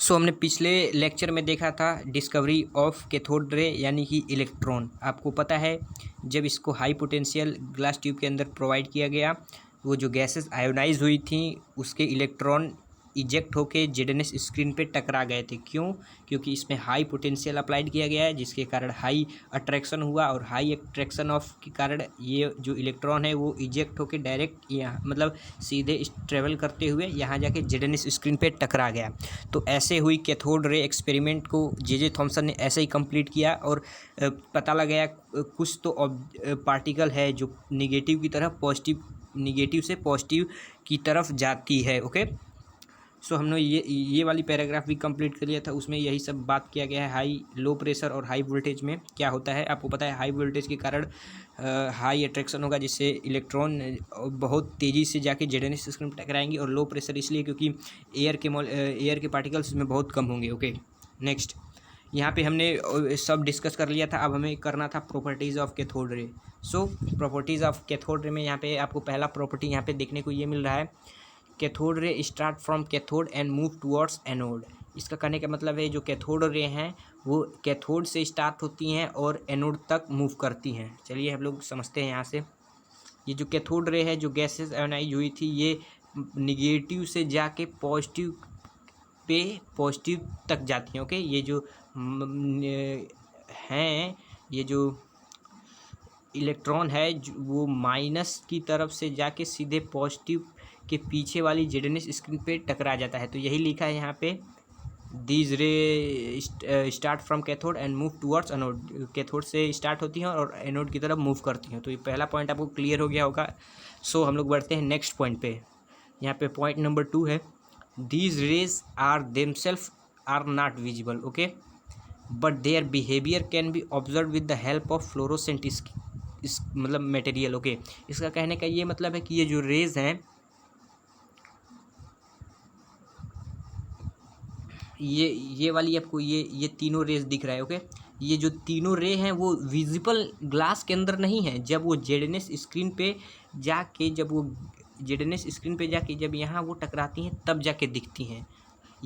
सो हमने पिछले लेक्चर में देखा था डिस्कवरी ऑफ कैथोड रे यानी कि इलेक्ट्रॉन। आपको पता है जब इसको हाई पोटेंशियल ग्लास ट्यूब के अंदर प्रोवाइड किया गया, वो जो गैसेस आयोनाइज हुई थी उसके इलेक्ट्रॉन इजेक्ट होके जेडएनएस स्क्रीन पे टकरा गए थे। क्यों? क्योंकि इसमें हाई पोटेंशियल अप्लाइड किया गया है, जिसके कारण हाई अट्रैक्शन हुआ और हाई अट्रैक्शन ऑफ के कारण ये जो इलेक्ट्रॉन है वो इजेक्ट होके डायरेक्ट यहाँ मतलब सीधे ट्रेवल करते हुए यहाँ जाके जेडएनएस स्क्रीन पे टकरा गया। तो ऐसे हुई कैथोड रे एक्सपेरिमेंट को जे थॉमसन ने ऐसे ही कंप्लीट किया और पता लगाया कुछ तो पार्टिकल है जो निगेटिव की तरफ पॉजिटिव, निगेटिव से पॉजिटिव की तरफ जाती है। ओके, सो हमने ये वाली पैराग्राफ भी कंप्लीट कर लिया था, उसमें यही सब बात किया गया है। हाई लो प्रेशर और हाई वोल्टेज में क्या होता है आपको पता है। हाई वोल्टेज के कारण हाई अट्रैक्शन होगा, जिससे इलेक्ट्रॉन बहुत तेज़ी से जाके जेडएनएस स्क्रीन पर टकराएंगे, और लो प्रेशर इसलिए क्योंकि एयर के पार्टिकल्स इसमें बहुत कम होंगे। ओके, नेक्स्ट यहाँ पे हमने सब डिस्कस कर लिया था। अब हमें करना था properties of cathode ray. So properties of cathode ray में यहाँ पे आपको पहला प्रॉपर्टी यहाँ पे देखने को ये मिल रहा है, cathode ray start from cathode and move towards anode. इसका कहने का मतलब है जो कैथोड रे हैं वो कैथोड से स्टार्ट होती हैं और एनोड तक मूव करती हैं। चलिए हम लोग समझते हैं यहाँ से। ये जो कैथोड रे है, जो गैसेस आयोनाइज हुई थी, ये निगेटिव से जाके पॉजिटिव पे पॉजिटिव तक जाती हैं। ओके, ये जो हैं, ये जो इलेक्ट्रॉन है वो माइनस की तरफ से जाके सीधे पॉजिटिव के पीछे वाली जेडएनएस स्क्रीन पे टकरा जाता है। तो यही लिखा है यहाँ पे, दीज रे start from cathode and move towards anode. Cathode से स्टार्ट होती हैं और एनोड की तरफ मूव करती हैं। तो ये पहला पॉइंट आपको क्लियर हो गया होगा। सो हम लोग बढ़ते हैं नेक्स्ट पॉइंट पे। यहाँ पे पॉइंट नंबर 2 है, these rays are themselves are not visible. Okay, but their behaviour can be observe with the help of fluorescent इस मतलब मटेरियल। ओके, इसका कहने का ये मतलब है कि ये जो रेज हैं, ये वाली आपको ये तीनों रेज दिख रहा है। ओके, ये जो तीनों रे हैं वो विजिबल ग्लास के अंदर नहीं है। जब वो जेडएनएस स्क्रीन पे जाके जब यहाँ वो टकराती हैं तब जाके दिखती हैं,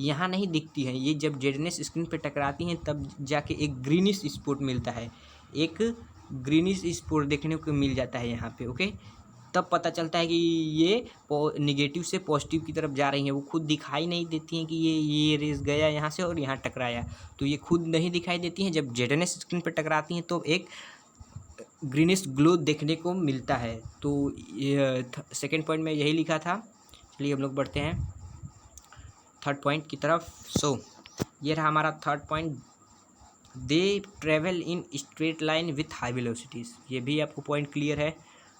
यहाँ नहीं दिखती हैं। ये जब जेडएनएस स्क्रीन पे टकराती हैं तब जाके एक ग्रीनिश स्पॉट मिलता है, एक ग्रीनिश स्पॉट देखने को मिल जाता है यहाँ पे। ओके, तब पता चलता है कि ये निगेटिव से पॉजिटिव की तरफ जा रही हैं। वो खुद दिखाई नहीं देती हैं कि ये रेस गया यहाँ से और यहाँ टकराया, तो ये खुद नहीं दिखाई देती हैं। जब जेडएनएस स्क्रीन पर टकराती हैं तो एक ग्रीनिश ग्लो देखने को मिलता है। तो ये सेकेंड पॉइंट में यही लिखा था। चलिए हम लोग बढ़ते हैं थर्ड पॉइंट की तरफ। सो ये रहा हमारा third point, they travel in straight line with high velocities. ये भी आपको पॉइंट क्लियर है।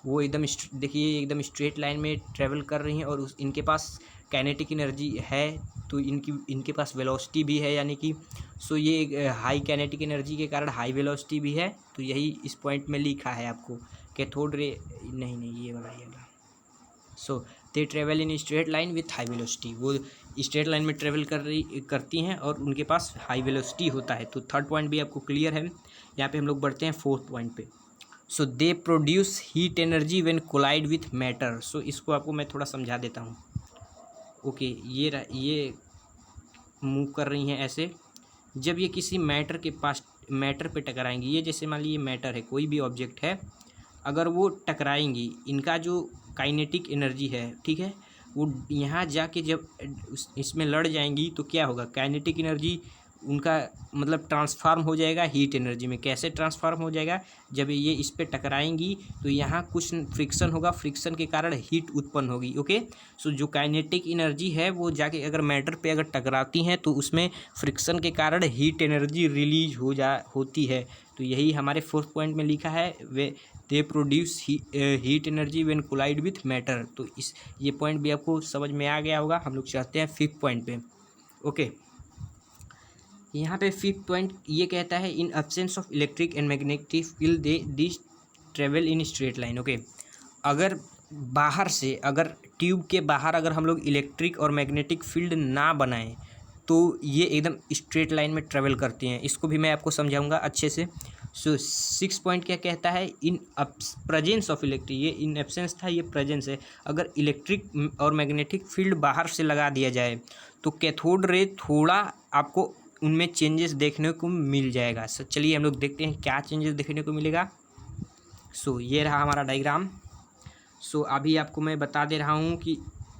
वो एकदम देखिए एकदम स्ट्रेट लाइन में ट्रेवल कर रही हैं और इनके पास काइनेटिक एनर्जी है, तो इनके पास वेलोसिटी भी है, यानी कि सो ये हाई काइनेटिक एनर्जी के कारण हाई वेलोसिटी भी है। तो यही इस पॉइंट में लिखा है आपको, कैथोड रे नहीं ये वाला। So they travel in straight line with high velocity. वो स्ट्रेट लाइन में ट्रेवल करती हैं और उनके पास हाई वेलोसिटी होता है। तो थर्ड पॉइंट भी आपको क्लियर है। यहाँ पे हम लोग बढ़ते हैं फोर्थ पॉइंट पे। So they produce heat energy when collide with matter. सो इसको आपको मैं थोड़ा समझा देता हूँ। ओके, ये मूव कर रही हैं ऐसे, जब ये किसी मैटर पे टकराएंगी, ये जैसे मान लीजिए मैटर है, कोई भी ऑब्जेक्ट है, अगर वो टकराएंगी, इनका जो काइनेटिक एनर्जी है, ठीक है, वो यहाँ जाके जब इसमें लड़ जाएंगी तो क्या होगा, काइनेटिक एनर्जी उनका मतलब ट्रांसफार्म हो जाएगा हीट एनर्जी में। कैसे ट्रांसफार्म हो जाएगा, जब ये इस पे टकराएंगी तो यहाँ कुछ फ्रिक्शन होगा, फ्रिक्शन के कारण हीट उत्पन्न होगी। ओके, सो जो काइनेटिक एनर्जी है वो जाके अगर मैटर पे अगर टकराती हैं तो उसमें फ्रिक्शन के कारण हीट एनर्जी रिलीज होती है। तो यही हमारे फोर्थ पॉइंट में लिखा है, वे they produce heat energy when collide with matter. तो ये पॉइंट भी आपको समझ में आ गया होगा। हम लोग चाहते हैं फिफ्थ पॉइंट पे। ओके, यहाँ पे फिफ्थ पॉइंट ये कहता है, in absence of electric and magnetic field they this travel in straight line. Okay, अगर बाहर से, अगर ट्यूब के बाहर अगर हम लोग इलेक्ट्रिक और मैग्नेटिक फील्ड ना बनाएं तो ये एकदम स्ट्रेट लाइन में ट्रेवल करती हैं। इसको भी मैं आपको समझाऊंगा अच्छे से। सो सिक्स पॉइंट क्या कहता है, इन प्रेजेंस ऑफ इलेक्ट्रिक, ये इन एब्सेंस था, ये प्रेजेंस है। अगर इलेक्ट्रिक और मैग्नेटिक फील्ड बाहर से लगा दिया जाए तो कैथोड रे थोड़ा आपको उनमें चेंजेस देखने को मिल जाएगा। सो चलिए हम लोग देखते हैं क्या चेंजेस देखने को मिलेगा। सो ये रहा हमारा डायग्राम। सो अभी आपको मैं बता दे रहा हूँ कि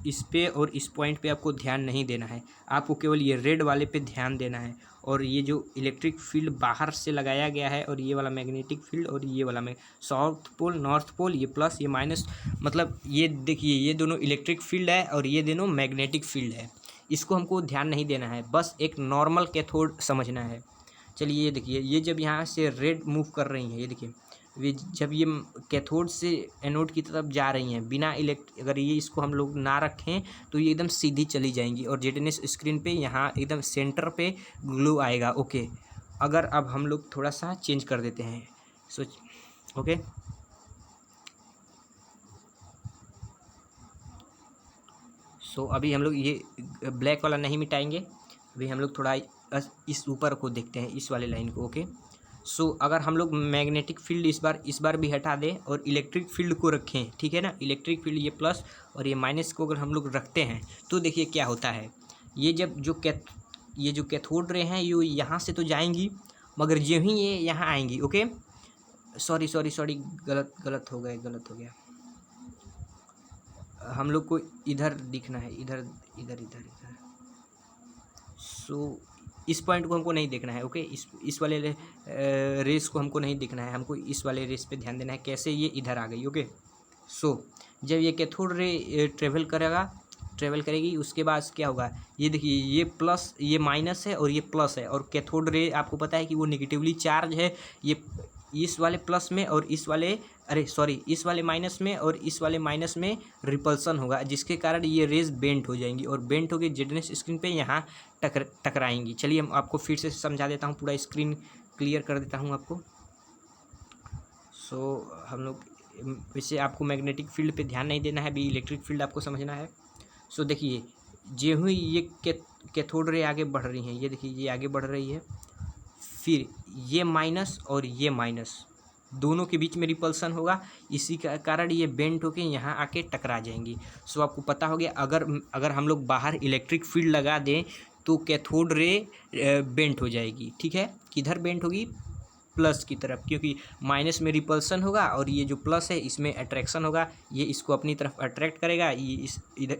इस पे और इस पॉइंट पे आपको ध्यान नहीं देना है, आपको केवल ये रेड वाले पे ध्यान देना है। और ये जो इलेक्ट्रिक फील्ड बाहर से लगाया गया है और ये वाला मैग्नेटिक फील्ड और ये वाला में साउथ पोल नॉर्थ पोल, ये प्लस ये माइनस, मतलब ये देखिए ये दोनों इलेक्ट्रिक फील्ड है और ये दोनों मैग्नेटिक फील्ड है। इसको हमको ध्यान नहीं देना है, बस एक नॉर्मल कैथोड समझना है। चलिए ये देखिए, ये जब यहाँ से रेड मूव कर रही हैं, ये देखिए वे जब ये कैथोड से एनोड की तरफ जा रही हैं बिना अगर ये इसको हम लोग ना रखें तो ये एकदम सीधी चली जाएंगी और जेडएनएस स्क्रीन पे यहाँ एकदम सेंटर पे ग्लो आएगा। ओके, अगर अब हम लोग थोड़ा सा चेंज कर देते हैं ओके, सो अभी हम लोग ये ब्लैक वाला नहीं मिटाएंगे, अभी हम लोग थोड़ा इस ऊपर को देखते हैं, इस वाले लाइन को। ओके, सो अगर हम लोग मैग्नेटिक फील्ड इस बार भी हटा दें और इलेक्ट्रिक फील्ड को रखें, ठीक है ना, इलेक्ट्रिक फील्ड ये प्लस और ये माइनस को अगर हम लोग रखते हैं तो देखिए क्या होता है। ये जब जो कैथोड रे हैं ये यहाँ से तो जाएंगी, मगर जो ही ये यहाँ आएंगी। ओके, सॉरी गलत हो गया, हम लोग को इधर दिखना है, इधर। सो इस पॉइंट को हमको नहीं देखना है। ओके, इस वाले रेस को हमको नहीं देखना है, हमको इस वाले रेस पे ध्यान देना है कैसे ये इधर आ गई। ओके, सो जब ये कैथोड रे ट्रेवल करेगी उसके बाद क्या होगा, ये देखिए ये प्लस ये माइनस है और ये प्लस है, और कैथोड रे आपको पता है कि वो निगेटिवली चार्ज है। ये इस वाले प्लस में और इस वाले माइनस में और इस वाले माइनस में रिपल्सन होगा, जिसके कारण ये रेज बेंट हो जाएंगी और बेंट होकर जेडएनएस स्क्रीन पे यहाँ टकराएंगी। चलिए हम आपको फिर से समझा देता हूँ, पूरा स्क्रीन क्लियर कर देता हूँ आपको। सो हम लोग वैसे आपको मैग्नेटिक फील्ड पे ध्यान नहीं देना है, अभी इलेक्ट्रिक फील्ड आपको समझना है। सो देखिए जो ही ये कैथोड रे आगे बढ़ रही हैं, ये देखिए ये आगे बढ़ रही है, फिर ये माइनस और ये माइनस दोनों के बीच में रिपल्सन होगा, इसी का कारण ये बेंट होके यहाँ आके टकरा जाएंगी। सो आपको पता हो गया, अगर हम लोग बाहर इलेक्ट्रिक फील्ड लगा दें तो कैथोड रे बेंट हो जाएगी। ठीक है, किधर बेंट होगी, प्लस की तरफ, क्योंकि माइनस में रिपल्सन होगा और ये जो प्लस है इसमें अट्रैक्शन होगा, ये इसको अपनी तरफ अट्रैक्ट करेगा, ये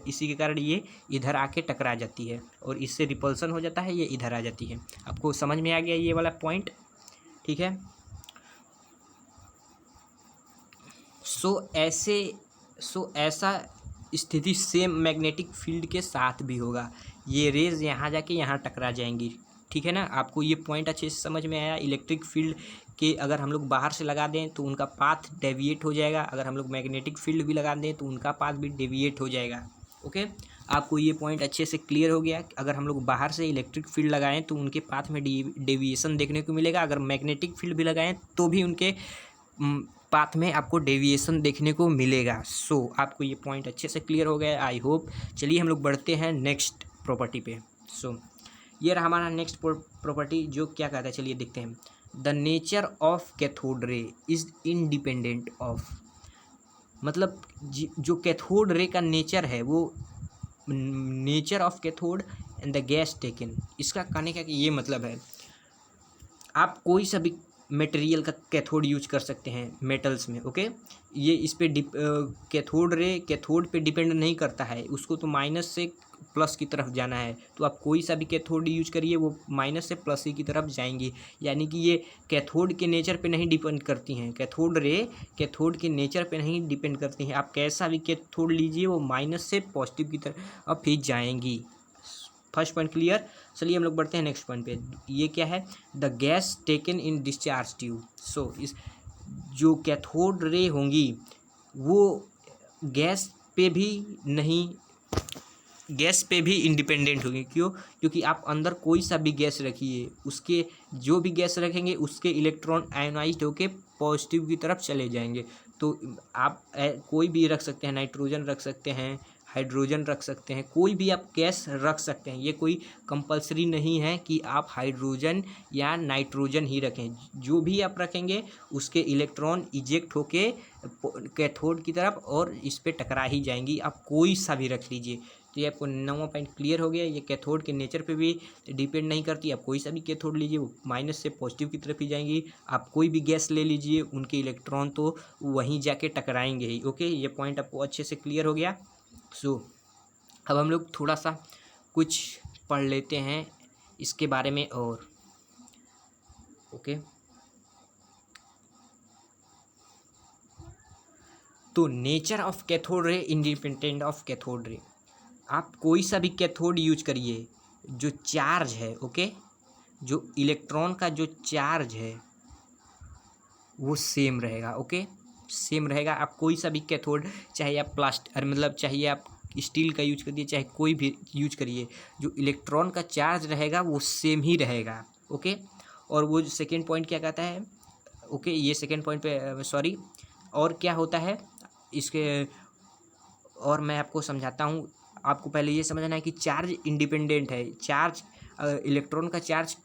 इसी के कारण ये इधर आके टकरा जाती है और इससे रिपल्सन हो जाता है, ये इधर आ जाती है। आपको समझ में आ गया ये वाला पॉइंट, ठीक है। सो ऐसा स्थिति सेम मैग्नेटिक फील्ड के साथ भी होगा, ये रेज यहाँ जाके यहाँ टकरा जाएंगी। ठीक है ना, आपको ये पॉइंट अच्छे से समझ में आया। इलेक्ट्रिक फील्ड के अगर हम लोग बाहर से लगा दें तो उनका पाथ डेविएट हो जाएगा, अगर हम लोग मैग्नेटिक फील्ड भी लगा दें तो उनका पाथ भी डेविएट हो जाएगा। ओके, आपको ये पॉइंट अच्छे से क्लियर हो गया। अगर हम लोग बाहर से इलेक्ट्रिक फील्ड लगाएं तो उनके पाथ में डेविएशन देखने को मिलेगा, अगर मैग्नेटिक फील्ड भी लगाएं तो भी उनके पाथ में आपको डेविएशन देखने को मिलेगा। सो आपको ये पॉइंट अच्छे से क्लियर हो गया, आई होप। चलिए हम लोग बढ़ते हैं नेक्स्ट प्रॉपर्टी पे। सो ये रहा हमारा नेक्स्ट प्रॉपर्टी, जो क्या कहता है, चलिए देखते हैं। The nature of cathode ray is independent of, मतलब जो कैथोड रे का नेचर है वो nature of cathode and the gas taken, इसका कहने का ये मतलब है आप कोई सा भी मटेरियल का कैथोड यूज कर सकते हैं मेटल्स में। ओके, ये इस पे कैथोड पे डिपेंड नहीं करता है, उसको तो माइनस से प्लस की तरफ जाना है, तो आप कोई सा भी कैथोड यूज करिए वो माइनस से प्लस की तरफ जाएंगी, यानी कि ये कैथोड के नेचर पे नहीं डिपेंड करती हैं। कैथोड के नेचर पे नहीं डिपेंड करती हैं, आप कैसा भी कैथोड लीजिए वो माइनस से पॉजिटिव की तरफ अब ही जाएंगी। First point clear. चलिए हम लोग बढ़ते हैं नेक्स्ट पॉइंट पे। ये क्या है, the gas taken in discharge tube. So इस जो कैथोड रे होंगी वो गैस पे भी इंडिपेंडेंट होगी। क्यों, क्योंकि आप अंदर कोई सा भी गैस रखिए, उसके जो भी गैस रखेंगे उसके इलेक्ट्रॉन आयोनाइज्ड होके पॉजिटिव की तरफ चले जाएंगे। तो आप कोई भी रख सकते हैं, नाइट्रोजन रख सकते हैं, हाइड्रोजन रख सकते हैं, कोई भी आप गैस रख सकते हैं, ये कोई कंपलसरी नहीं है कि आप हाइड्रोजन या नाइट्रोजन ही रखें। जो भी आप रखेंगे उसके इलेक्ट्रॉन इजेक्ट होके कैथोड की तरफ और इस पे टकरा ही जाएंगी, आप कोई सा भी रख लीजिए। तो ये आपको 9वां पॉइंट क्लियर हो गया। ये कैथोड के नेचर पे भी डिपेंड नहीं करती। आप कोई सा भी कैथोड लीजिए वो माइनस से पॉजिटिव की तरफ ही जाएंगी। आप कोई भी गैस ले लीजिए उनके इलेक्ट्रॉन तो वहीं जाके टकराएंगे ही। ओके, ये पॉइंट आपको अच्छे से क्लियर हो गया। सो अब हम लोग थोड़ा सा कुछ पढ़ लेते हैं इसके बारे में और। ओके, तो nature of cathode ray independent of cathode ray. आप कोई सा भी कैथोड यूज करिए, जो चार्ज है, ओके, जो इलेक्ट्रॉन का जो चार्ज है वो सेम रहेगा। ओके, सेम रहेगा। आप कोई सा भी कैथोड, चाहे आप मतलब चाहिए आप स्टील का यूज करिए, चाहे कोई भी यूज करिए, जो इलेक्ट्रॉन का चार्ज रहेगा वो सेम ही रहेगा। ओके, और वो सेकेंड पॉइंट क्या कहता है, ओके, ये सेकेंड पॉइंट पे सॉरी, और क्या होता है इसके, और मैं आपको समझाता हूँ। आपको पहले ये समझना है कि चार्ज इंडिपेंडेंट है। चार्ज इलेक्ट्रॉन का चार्ज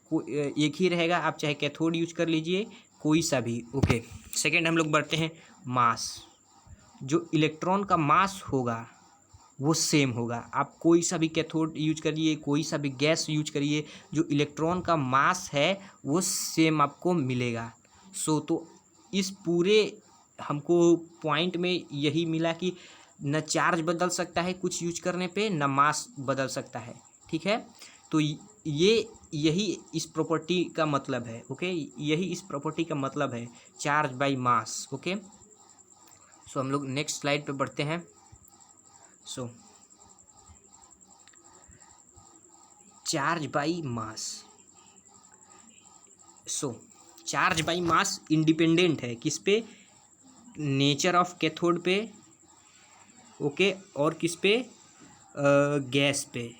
एक ही रहेगा। आप चाहे कैथोड यूज कर लीजिए कोई सा भी। ओके, सेकेंड हम लोग बढ़ते हैं मास। जो इलेक्ट्रॉन का मास होगा वो सेम होगा। आप कोई सा भी कैथोड यूज करिए, कोई सा भी गैस यूज करिए, जो इलेक्ट्रॉन का मास है वो सेम आपको मिलेगा। सो तो इस पूरे हमको पॉइंट में यही मिला कि न चार्ज बदल सकता है कुछ यूज करने पे, न मास बदल सकता है। ठीक है, तो यही इस प्रॉपर्टी का मतलब है। ओके, यही इस प्रॉपर्टी का मतलब है, charge by mass. Okay, so हम लोग नेक्स्ट स्लाइड पे बढ़ते हैं। So charge by mass, so charge by mass independent है किस पे, नेचर ऑफ कैथोड पे, ओके, और किस पे, गैस पे।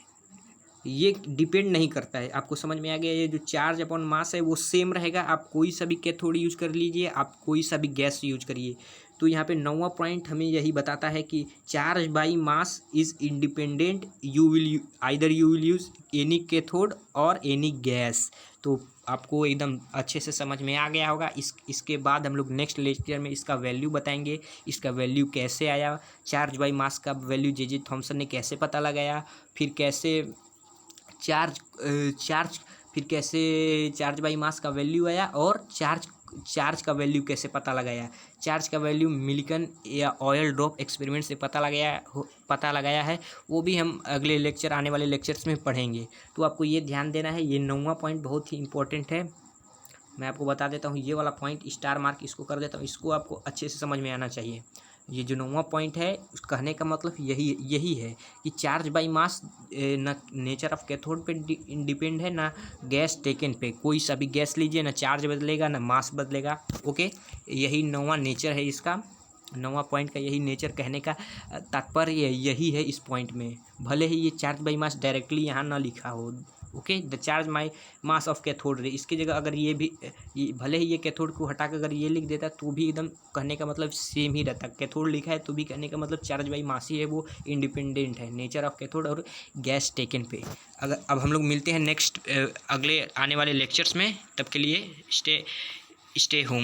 ये डिपेंड नहीं करता है। आपको समझ में आ गया, ये जो चार्ज अपॉन मास है वो सेम रहेगा। आप कोई सा भी कैथोड यूज कर लीजिए, आप कोई सा भी गैस यूज करिए। तो यहाँ पे 9वां पॉइंट हमें यही बताता है कि charge by mass is independent, you will use any cathode और एनी गैस। तो आपको एकदम अच्छे से समझ में आ गया होगा। इसके बाद हम लोग नेक्स्ट लेक्चर में इसका वैल्यू बताएंगे, इसका वैल्यू कैसे आया, चार्ज बाई मास का वैल्यू जे थॉमसन ने कैसे पता लगाया, फिर कैसे फिर कैसे चार्ज बाई मास का वैल्यू आया, और चार्ज का वैल्यू कैसे पता लगाया। चार्ज का वैल्यू मिल्टन या ऑयल ड्रॉप एक्सपेरिमेंट से पता लगाया है। वो भी हम अगले लेक्चर, आने वाले लेक्चर्स में पढ़ेंगे। तो आपको ये ध्यान देना है, ये 9वां पॉइंट बहुत ही इंपॉर्टेंट है। मैं आपको बता देता हूँ, ये वाला पॉइंट स्टार मार्क इसको कर देता हूँ, इसको आपको अच्छे से समझ में आना चाहिए। ये जो 9वां पॉइंट है कहने का मतलब यही है कि चार्ज बाई मास न नेचर ऑफ कैथोड पे डिपेंड है, ना गैस टेकन पे। कोई सा भी गैस लीजिए, ना चार्ज बदलेगा ना मास बदलेगा। ओके, यही 9वां नेचर है इसका। 9वां पॉइंट का यही नेचर कहने का तात्पर्य यही है इस पॉइंट में। भले ही ये चार्ज बाई मास डायरेक्टली यहाँ ना लिखा हो, okay, the charge my mass of cathode ray, इसकी जगह अगर ये भले ही ये कैथोड को हटाकर अगर ये लिख देता तो भी एकदम कहने का मतलब सेम ही रहता। कैथोड लिखा है तो भी कहने का मतलब चार्ज बाई मास ही है, वो इंडिपेंडेंट है नेचर ऑफ कैथोड और गैस टेकन पे। अगर अब हम लोग मिलते हैं नेक्स्ट अगले आने वाले लेक्चर्स में, तब के लिए स्टे होम।